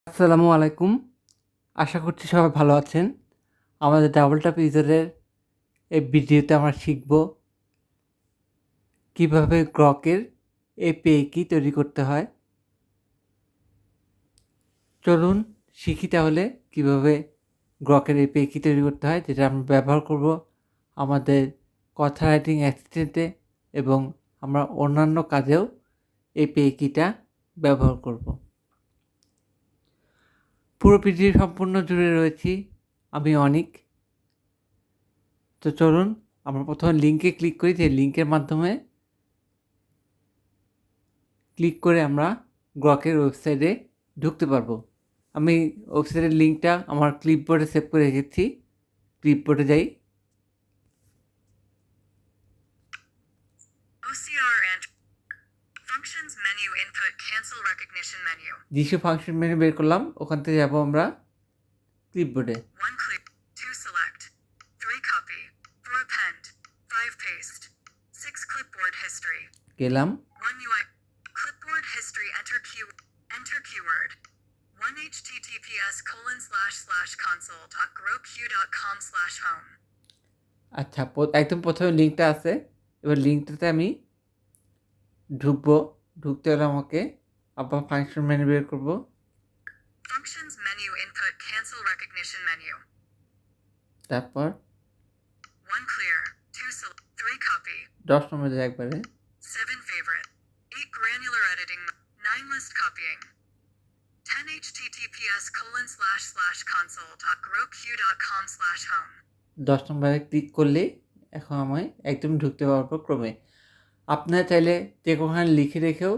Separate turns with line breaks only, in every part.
আসসালামু আলাইকুম। আশা করছি সবাই ভালো আছেন। আমাদের ডাবল ট্যাপ ইউজারের এই ভিডিওতে আমরা শিখব কীভাবে গ্রকের এপিআই কি তৈরি করতে হয়। চলুন শিখি তাহলে কীভাবে গ্রকের এপিআই কি তৈরি করতে হয়, যেটা আমরা ব্যবহার করব আমাদের কথা রাইটিং অ্যাসিস্ট্যান্টে এবং আমরা অন্যান্য কাজেও এপিআই কিটা ব্যবহার করব। পুরো পৃথিবী সম্পূর্ণ জুড়ে রয়েছি আমি অনিক। তো চলুন আমরা প্রথমে লিঙ্কে ক্লিক করি, যে লিঙ্কের মাধ্যমে ক্লিক করে আমরা গ্রকের ওয়েবসাইটে ঢুকতে পারবো। আমি ওয়েবসাইটের লিঙ্কটা আমার ক্লিপবোর্ডে সেভ করে রেখেছি। ক্লিপবোর্ডে যাই। যিশু ফাংশন মেনু বের করলাম, ওখান থেকে যাবো আমরা ক্লিপবোর্ডে। গেলাম। Clipboard history, enter keyword 1https://console.groq.com/home। আচ্ছা, একদম প্রথমে লিঙ্কটা আছে। এবার লিঙ্কটাতে আমি ঢুকবো। ঢুকতে হলে আমাকে আবার ফাংশন মেনু বের করব। Functions menu, input, cancel, recognition menu. তারপর 1 clear, 2 select, 3 copy, 10 নম্বরে একবারে 7 favorite, 8 granular editing, 9 list copying, 10 https://console.groq.com/home। 10 নম্বরে ক্লিক করলে এখন আমি একদম ঢুকতে পারবো ক্রমে। আপনারা চাইলে যে কোনোখানে লিখে রেখেও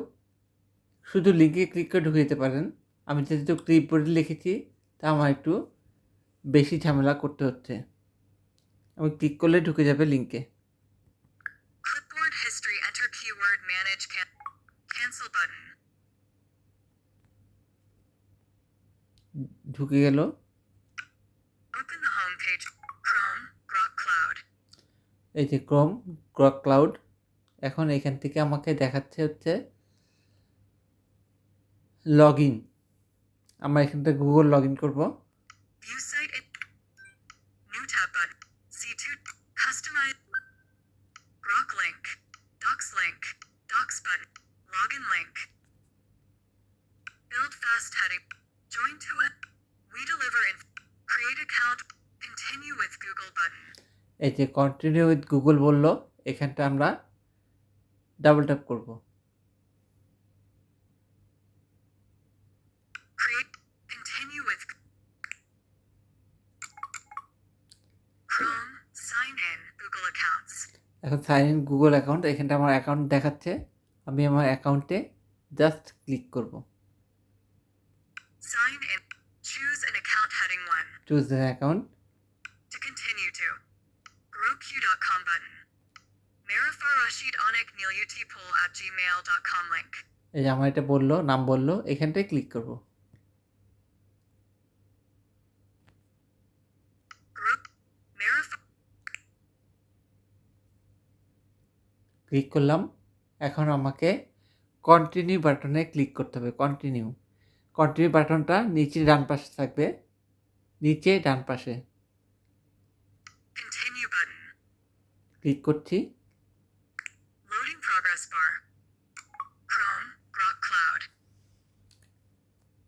শুধু লিঙ্কে ক্লিক করে ঢুকে যেতে পারেন। আমি যেহেতু ক্লিপবোর্ডে লিখেছি, তা আমার একটু বেশি ঝামেলা করতে হচ্ছে। আমি ক্লিক করলে ঢুকে যাবে লিঙ্কে। Clipboard history, enter keyword manage cancel button। ঢুকে গেল। Open the home page, Chrome, Grok Cloud। এই যে ক্রোম, গ্রক ক্লাউড। এখন এখান থেকে আমাকে দেখাচ্ছে হচ্ছে লগ ইন। আমরা এখান থেকে গুগল লগ ইন করবো। View site, new tab button, C2, customize, Grok link, docs button, login link, build fast heading, join to it, we deliver in, create account, continue with Google button। এই যে continue with Google বললো, এখানটা আমরা double tap করব। Continue with Chrome, sign in Google accounts। এখন sign in Google account, এখানটা আমার account দেখাচ্ছে। আমি আমার অ্যাকাউন্টে জাস্ট ক্লিক করব। Sign in, choose an account heading 1, choose an account, to continue to groq.com button, Marifar Rashid Onik neilutpol@gmail.com link। এই যে আমার এটা বললো, নাম বললো, এখানটায় ক্লিক করব। ক্লিক করলাম। এখন আমাকে কন্টিনিউ বাটনে ক্লিক করতে হবে। কন্টিনিউ বাটনটা নিচে ডান পাশে থাকবে, নিচে ডান পাশে ক্লিক করছি।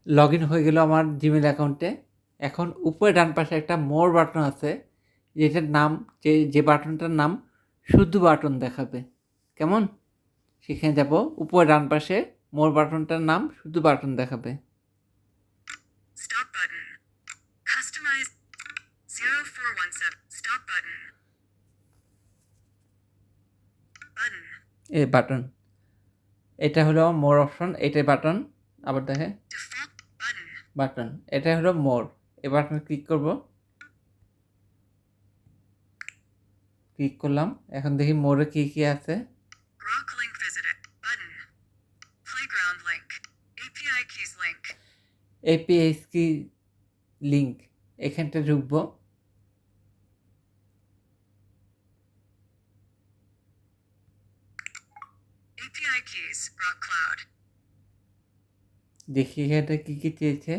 লগ ইন হয়ে গেল আমার জিমেল অ্যাকাউন্টে। এখন উপরে ডান পাশে একটা মোর বাটন আছে, যেটার নাম, যে বাটনটার নাম শুধু বাটন দেখাবে। কেমন? সেখানে যাব। উপরে ডান পাশে মোর বাটনটার নাম শুধু বাটন দেখাবে। এই বাটন, এটা হলো মোর অপশন। এটাই বাটন। আবার দেখে বাটন, এটা হলো মোর। এই বাটনে ক্লিক করব। ক্লিক করলাম। এখন দেখি মোরে কি কি আছে। API কি লিঙ্ক, এখানটা ঢুকবো। দেখি এখানটা কি কি চেয়েছে।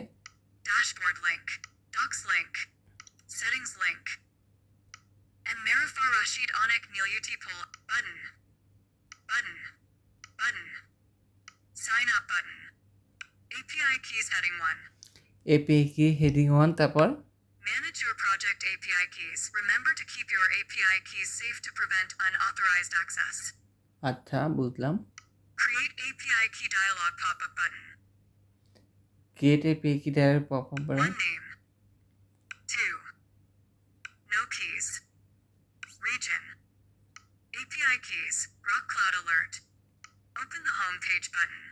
keys heading 1.
API কি হেডিং 1 তারপর
Manage your project API keys. Remember to keep your API keys safe to prevent unauthorized access.
আচ্ছা বুঝলাম
Create API key dialog pop-up button.
Create API কি dialogue popup button
1 name. 2. No keys. Region. API keys. Grok Cloud Alert. Open the home page button.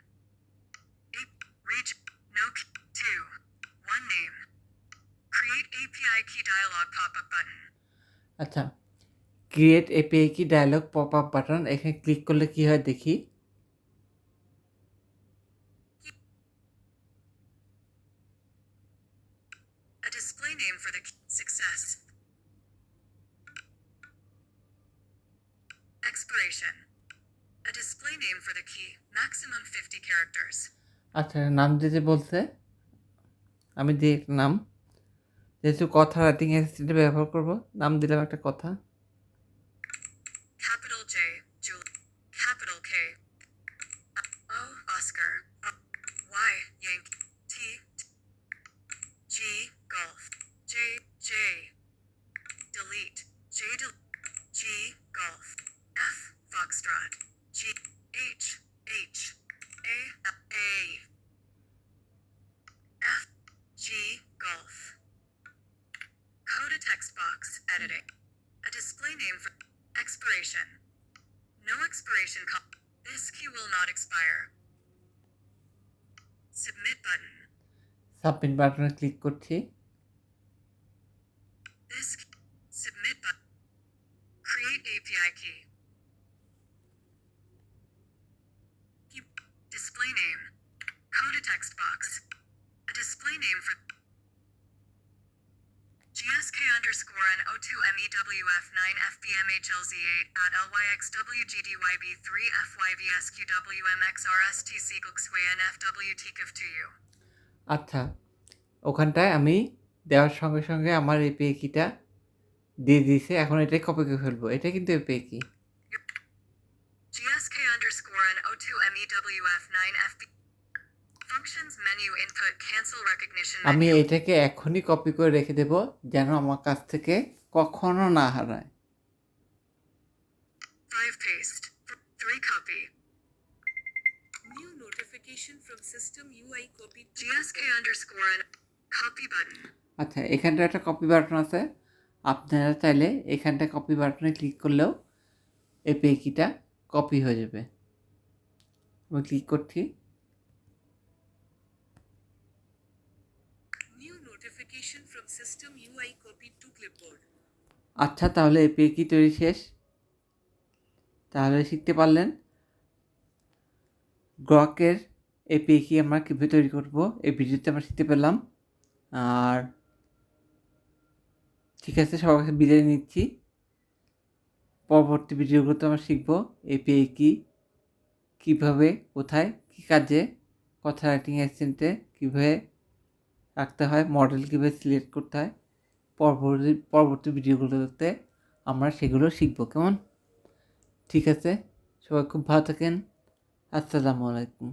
Region. No key. 2. 1 name. Create API key dialog pop-up button.
আচ্ছা create API কি dialogue popup button এখানে click করলে কি হয় দেখি
A display name for the key. Success. Expiration. A display name for the key. Maximum 50 characters.
আচ্ছা নাম দিতে বলছে আমি দিই একটা নাম যেহেতু কথা রাইটিং অ্যাসিস্ট্যান্ট ব্যবহার করব নাম দিলাম একটা কথা
Capital J. Julie. Capital K. O. Oscar. Y. Yankee. T. G. Golf. J. J. Delete. J. G. Golf. F. Foxtrot. G. H. H. A. A. F. G. Golf. Code a text box. Editing. A display name for expiration. No expiration. This key will not expire. Submit button.
Submit বাটনে click করছি
This key. Submit button. Create API key. Display name. Code a text box. A display name for GSK underscore N 02 MEWF 9 FBMHLZ8 at LYXWGDYB3 FYVSQWMXRST Seaglxway NFWTKF2U.
আচ্ছা ওখানটায় আমি দেওয়ার সঙ্গে সঙ্গে আমার API কিটা দিয়ে দিয়েছে এখন এটাই কপি করে ফেলবো এটা কিন্তু API কি
GSK underscore N 02 MEWF 9 FB Functions menu input cancel recognition
আমি
menu.
এটাকে এখনই কপি করে রেখে দেব যেন আমার কাছ থেকে কখনো না হারায়
5 paste. 3 copy. New notification from system UI copy. GSK underscore N copy button.
আচ্ছা এখানটা একটা কপি বাটন আছে আপনারা চাইলে এখানটা কপি বাটনে ক্লিক করলেও API কিটা কপি হয়ে যাবে আমি ক্লিক করছি
New notification from system UI copied to clipboard.
আচ্ছা তাহলে API কি তৈরি শেষ তাহলে শিখতে পারলেন গ্রকের API কি আমরা কীভাবে তৈরি করব এই ভিডিওতে আমরা শিখতে পেলাম আর ঠিক আছে সবার কাছে বিদায় নিচ্ছি পরবর্তী ভিডিওগুলোতে আমরা শিখব API কি কীভাবে কোথায় কী কাজে কথা রাইটিং অ্যাসিস্ট্যান্টে কীভাবে রাখতে হয় মডেল কীভাবে সিলেক্ট করতে হয় পরবর্তী ভিডিওগুলোতে আমরা সেগুলো শিখব কেমন ঠিক আছে সবাই খুব ভালো থাকেন আসসালামু আলাইকুম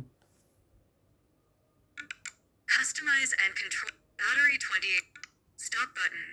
Customize and control battery 28. Stop button.